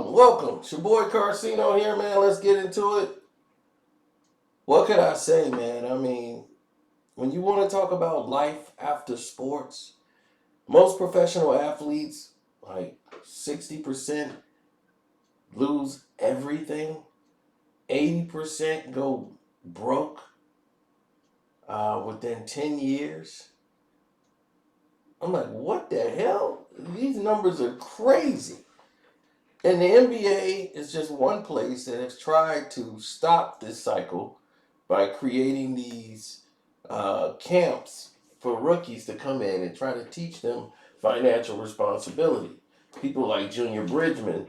Welcome. It's your boy Carcino here, man. Let's get into it. What could I say, man? I mean, when you want to talk about life after sports, most professional athletes, like 60%, lose everything. 80% go broke within 10 years. I'm like, what the hell? These numbers are crazy. And the NBA is just one place that has tried to stop this cycle by creating these camps for rookies to come in and try to teach them financial responsibility. People like Junior Bridgman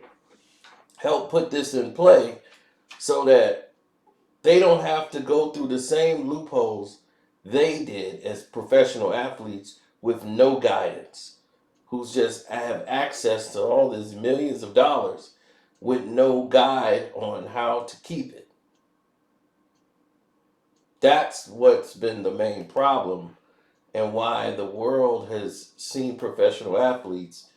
helped put this in play so that they don't have to go through the same loopholes they did as professional athletes with no guidance, who's just have access to all these millions of dollars with no guide on how to keep it. That's what's been the main problem and why the world has seen professional athletes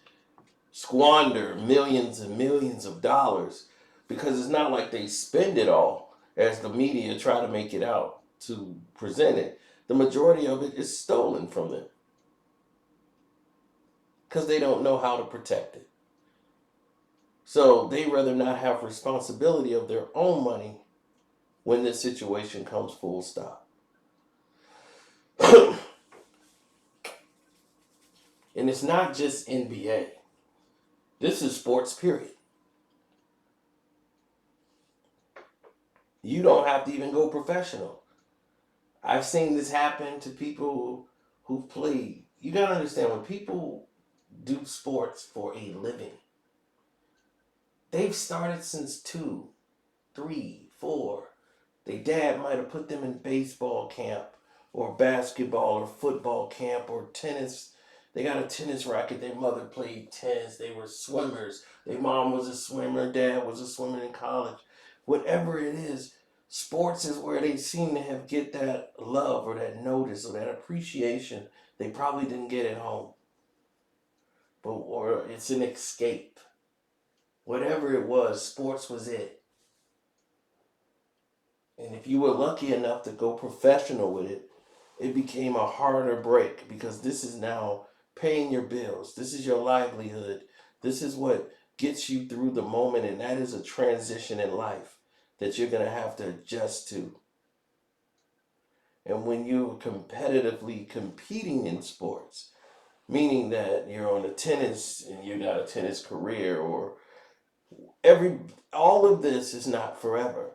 squander millions and millions of dollars, because it's not like they spend it all as the media try to make it out to present it. The majority of it is stolen from them because they don't know how to protect it. So they rather not have responsibility of their own money when this situation comes full stop. And it's not just NBA. This is sports, period. You don't have to even go professional. I've seen this happen to people who've played. You got to understand, when people do sports for a living, they've started since 2, 3, 4. Their dad might have put them in baseball camp or basketball or football camp or tennis. They got a tennis racket. Their mother played tennis. They were swimmers. Their mom was a swimmer. Dad was a swimmer in college. Whatever it is, sports is where they seem to have get that love or that notice or that appreciation they probably didn't get at home. Or it's an escape. Whatever it was, sports was it. And if you were lucky enough to go professional with it, it became a harder break, because this is now paying your bills. This is your livelihood. This is what gets you through the moment, and that is a transition in life that you're going to have to adjust to. And when you're competitively competing in sports, meaning that you're on a tennis and you got a tennis career, or all of this is not forever.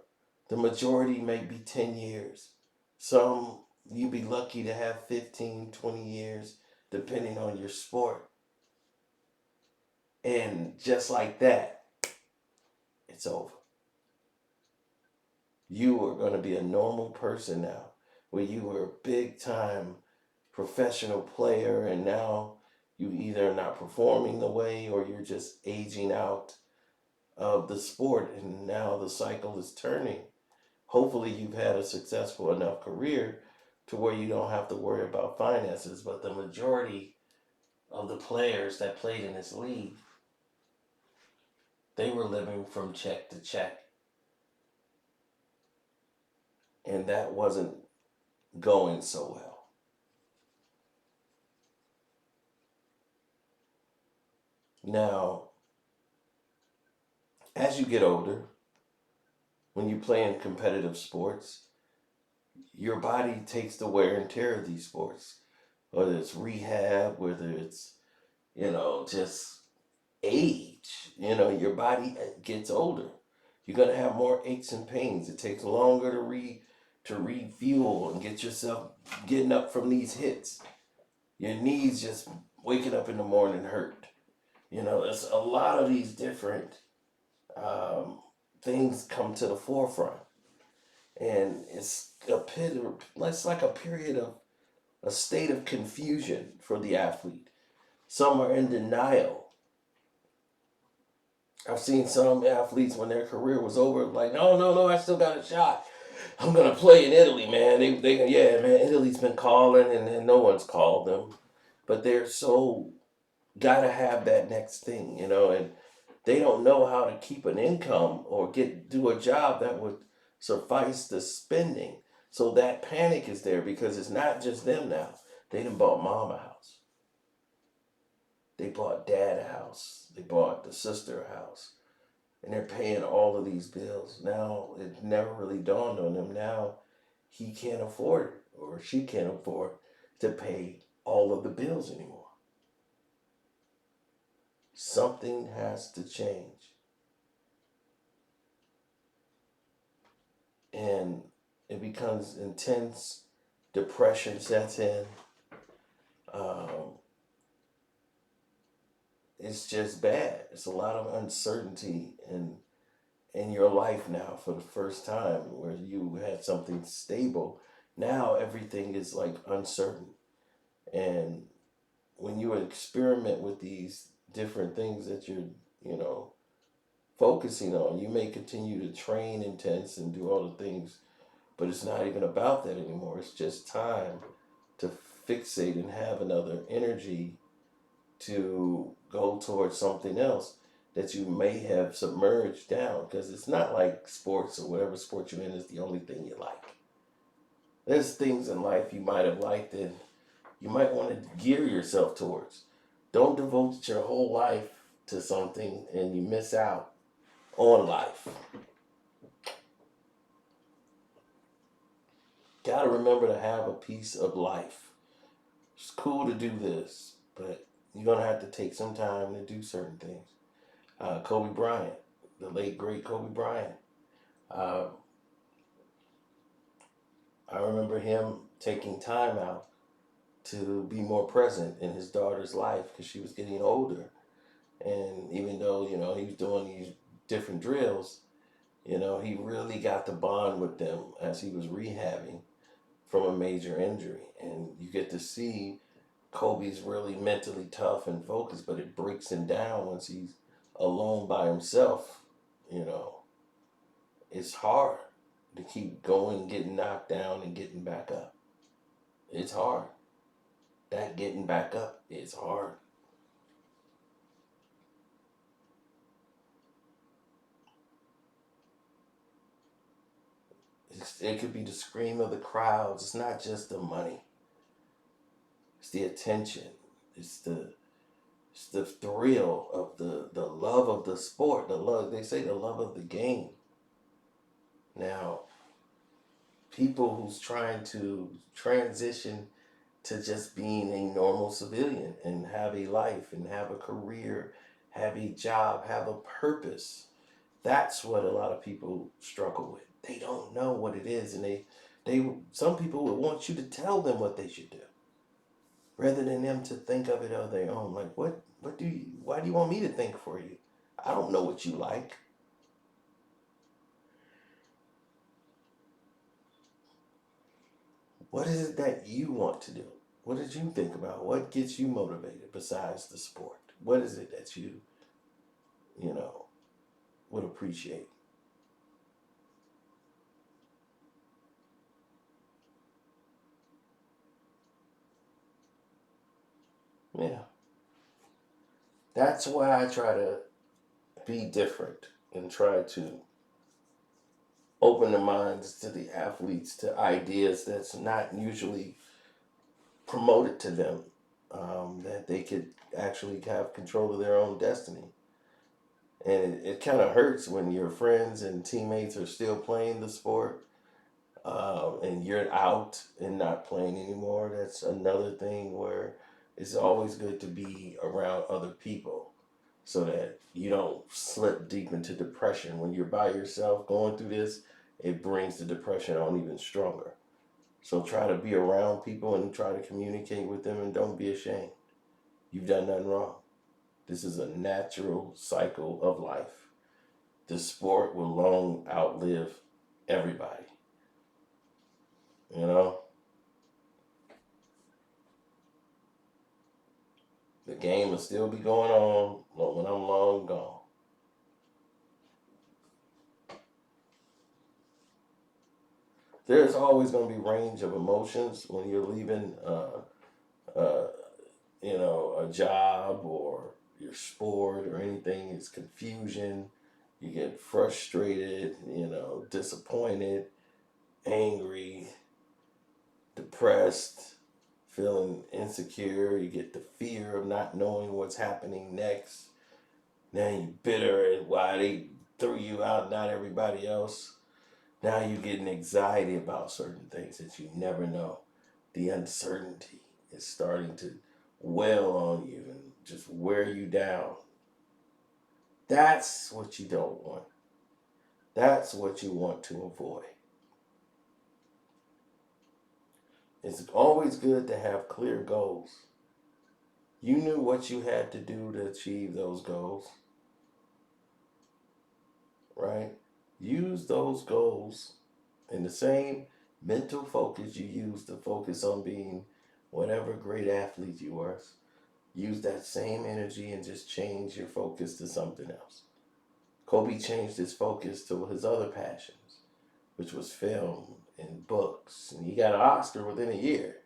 The majority may be 10 years. Some you'd be lucky to have 15, 20 years, depending on your sport. And just like that, it's over. You are going to be a normal person now, where you were a big time professional player, and now you either are not performing the way, or you're just aging out of the sport, and now the cycle is turning. Hopefully you've had a successful enough career to where you don't have to worry about finances, but the majority of the players that played in this league, they were living from check to check. And that wasn't going so well. Now, as you get older, when you play in competitive sports, your body takes the wear and tear of these sports. Whether it's rehab, whether it's, just age, your body gets older. You're going to have more aches and pains. It takes longer to refuel and get yourself getting up from these hits. Your knees just waking up in the morning hurt. There's a lot of these different things come to the forefront. And it's like a period of a state of confusion for the athlete. Some are in denial. I've seen some athletes, when their career was over, like, no, no, no, I still got a shot. I'm gonna play in Italy, man. Yeah, man. Italy's been calling, and no one's called them, but they're so gotta have that next thing, and They don't know how to keep an income or do a job that would suffice the spending. So that panic is there because it's not just them now. They done bought mom a house. They bought dad a house. They bought the sister a house. And they're paying all of these bills. Now it never really dawned on them. Now he can't afford it or she can't afford to pay all of the bills anymore. Something has to change. And it becomes intense. Depression sets in. Um, it's just bad. It's a lot of uncertainty in your life now for the first time where you had something stable. Now everything is like uncertain. And when you experiment with these different things that you're, you know, focusing on, you may continue to train intense and do all the things, but it's not even about that anymore. It's just time to fixate and have another energy to go towards something else that you may have submerged down, because it's not like sports or whatever sport you're in is the only thing you like. There's things in life you might have liked and you might want to gear yourself towards. Don't devote your whole life to something and you miss out on life. Gotta remember to have a piece of life. It's cool to do this, but you're gonna have to take some time to do certain things. Kobe Bryant, the late great Kobe Bryant. Uh, I remember him taking time out to be more present in his daughter's life because she was getting older. And even though, he was doing these different drills, he really got to bond with them as he was rehabbing from a major injury. And you get to see Kobe's really mentally tough and focused, but it breaks him down once he's alone by himself. You know, it's hard to keep going, getting knocked down, and getting back up. It's hard. That getting back up is hard. It could be the scream of the crowds. It's not just the money. It's the attention. It's the it's the thrill of the love of the sport. The love, they say, the love of the game. Now, people who's trying to transition to just being a normal civilian and have a life and have a career, have a job, have a purpose. That's what a lot of people struggle with. They don't know what it is, and they some people would want you to tell them what they should do rather than them to think of it on their own. Like, why do you want me to think for you? I don't know what you like. What is it that you want to do? What did you think about? What gets you motivated besides the sport? What is it that you know, would appreciate? Yeah. That's why I try to be different and try to open the minds to the athletes to ideas that's not usually promoted to them, that they could actually have control of their own destiny. And it kind of hurts when your friends and teammates are still playing the sport, and you're out and not playing anymore. That's another thing where it's always good to be around other people so that you don't slip deep into depression. When you're by yourself going through this, it brings the depression on even stronger. So try to be around people and try to communicate with them and don't be ashamed. You've done nothing wrong. This is a natural cycle of life. The sport will long outlive everybody. You know, the game will still be going on when I'm long gone. There's always going to be range of emotions when you're leaving, uh, a job or your sport or anything is confusion. You get frustrated, disappointed, angry, depressed, feeling insecure. You get the fear of not knowing what's happening next. Now you're bitter at why they threw you out, not everybody else. Now you're getting anxiety about certain things that you never know. The uncertainty is starting to wail on you and just wear you down. That's what you don't want. That's what you want to avoid. It's always good to have clear goals. You knew what you had to do to achieve those goals, right? Use those goals in the same mental focus you use to focus on being whatever great athlete you were. Use that same energy and just change your focus to something else. Kobe changed his focus to his other passions, which was film and books. And he got an Oscar within a year.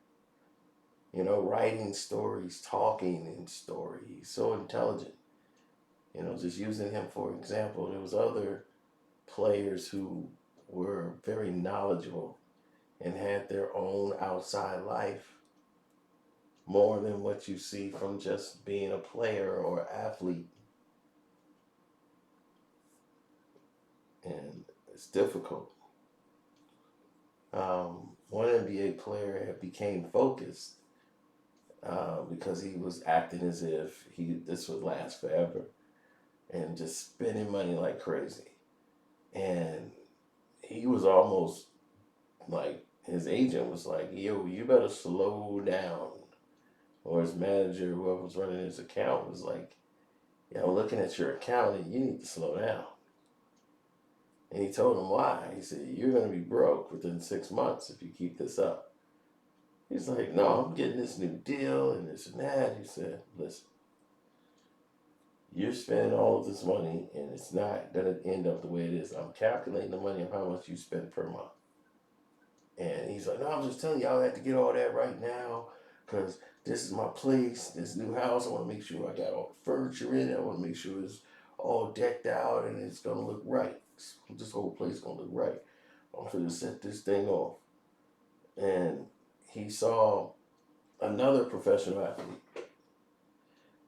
Writing stories, talking in story. He's so intelligent. Just using him for example, there was other players who were very knowledgeable and had their own outside life more than what you see from just being a player or athlete. And it's difficult. One NBA player had became focused because he was acting as if this would last forever and just spending money like crazy. And he was almost like, his agent was like, yo, you better slow down. Or his manager, whoever was running his account, was like, yeah, I'm looking at your account and you need to slow down. And he told him why. He said, you're going to be broke within 6 months if you keep this up. He's like, no, I'm getting this new deal and this and that. He said, listen, you're spending all of this money and it's not going to end up the way it is. I'm calculating the money of how much you spend per month. And he's like, no, I'm just telling you, I have to get all that right now because this is my place, this new house. I want to make sure I got all the furniture in it. I want to make sure it's all decked out and it's going to look right. This whole place is going to look right. I'm going to set this thing off. And he saw another professional athlete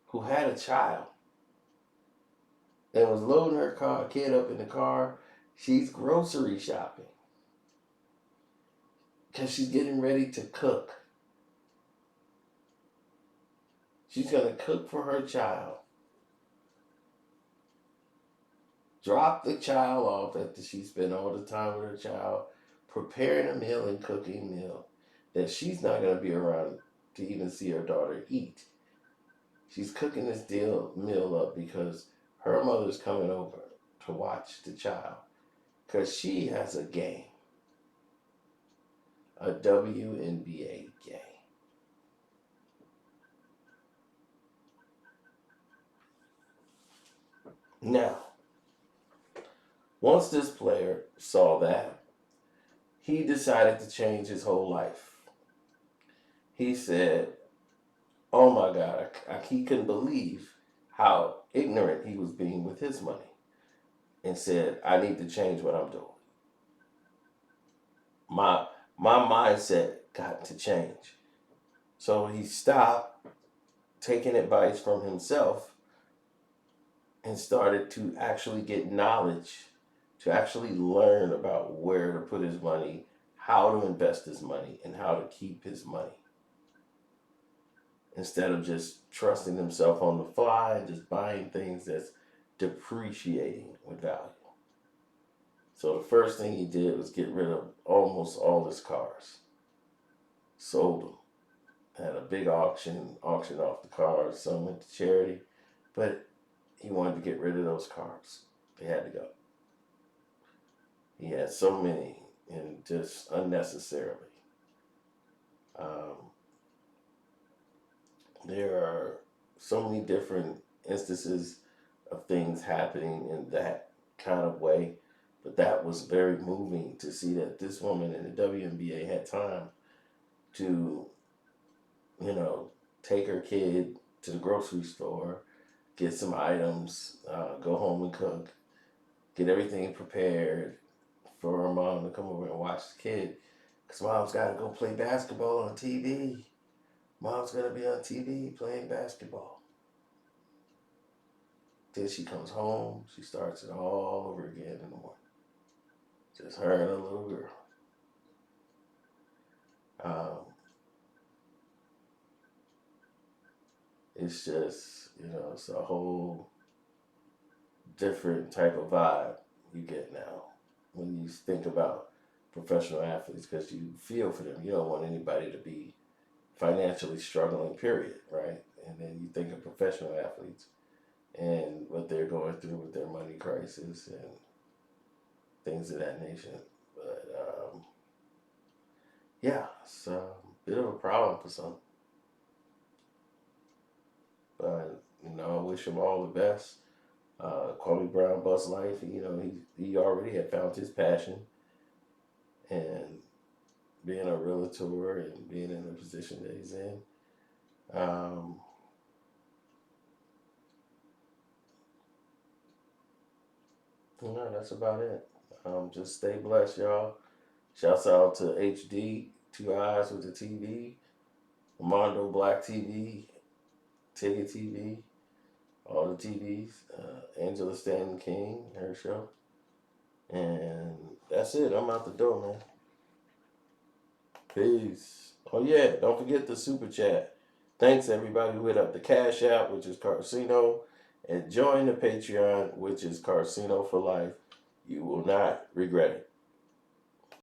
who had a child and was loading her kid up in the car. She's grocery shopping because she's getting ready to cook. She's going to cook for her child. Drop the child off after she spent all the time with her child preparing a meal and cooking a meal that she's not going to be around to even see her daughter eat. She's cooking this meal up because her mother's coming over to watch the child because she has a game, a WNBA game. Now, once this player saw that, he decided to change his whole life. He said, oh my God, he couldn't believe how ignorant he was being with his money and said, I need to change what I'm doing. My mindset got to change. So he stopped taking advice from himself and started to actually get knowledge, to actually learn about where to put his money, how to invest his money, and how to keep his money. Instead of just trusting himself on the fly and just buying things that's depreciating with value. So the first thing he did was get rid of almost all his cars. Sold them. Had a big auctioned off the cars. Some went to charity. But he wanted to get rid of those cars. They had to go. He had so many and just unnecessarily. There are so many different instances of things happening in that kind of way. But that was very moving to see that this woman in the WNBA had time to, take her kid to the grocery store get some items, go home and cook, get everything prepared for her mom to come over and watch the kid. Because mom's got to go play basketball on TV. Mom's going to be on TV playing basketball. Then she comes home, she starts it all over again in the morning. Just her and a little girl. Um, it's just, it's a whole different type of vibe you get now when you think about professional athletes because you feel for them. You don't want anybody to be financially struggling, period, right? And then you think of professional athletes and what they're going through with their money crisis and things of that nature. But yeah, it's a bit of a problem for some. But I wish them all the best. Kwame Brown Bus Life, he already had found his passion and being a realtor and being in the position that he's in. Um, that's about it. Just stay blessed, y'all. Shouts out to HD, Two Eyes with the TV, Mondo Black TV, Ticket TV, all the TVs, Angela Stanton King, her show. And that's it. I'm out the door, man. Peace. Oh, yeah. Don't forget the super chat. Thanks, everybody who hit up the Cash App, which is Carcino, and join the Patreon, which is Carcino for Life. You will not regret it.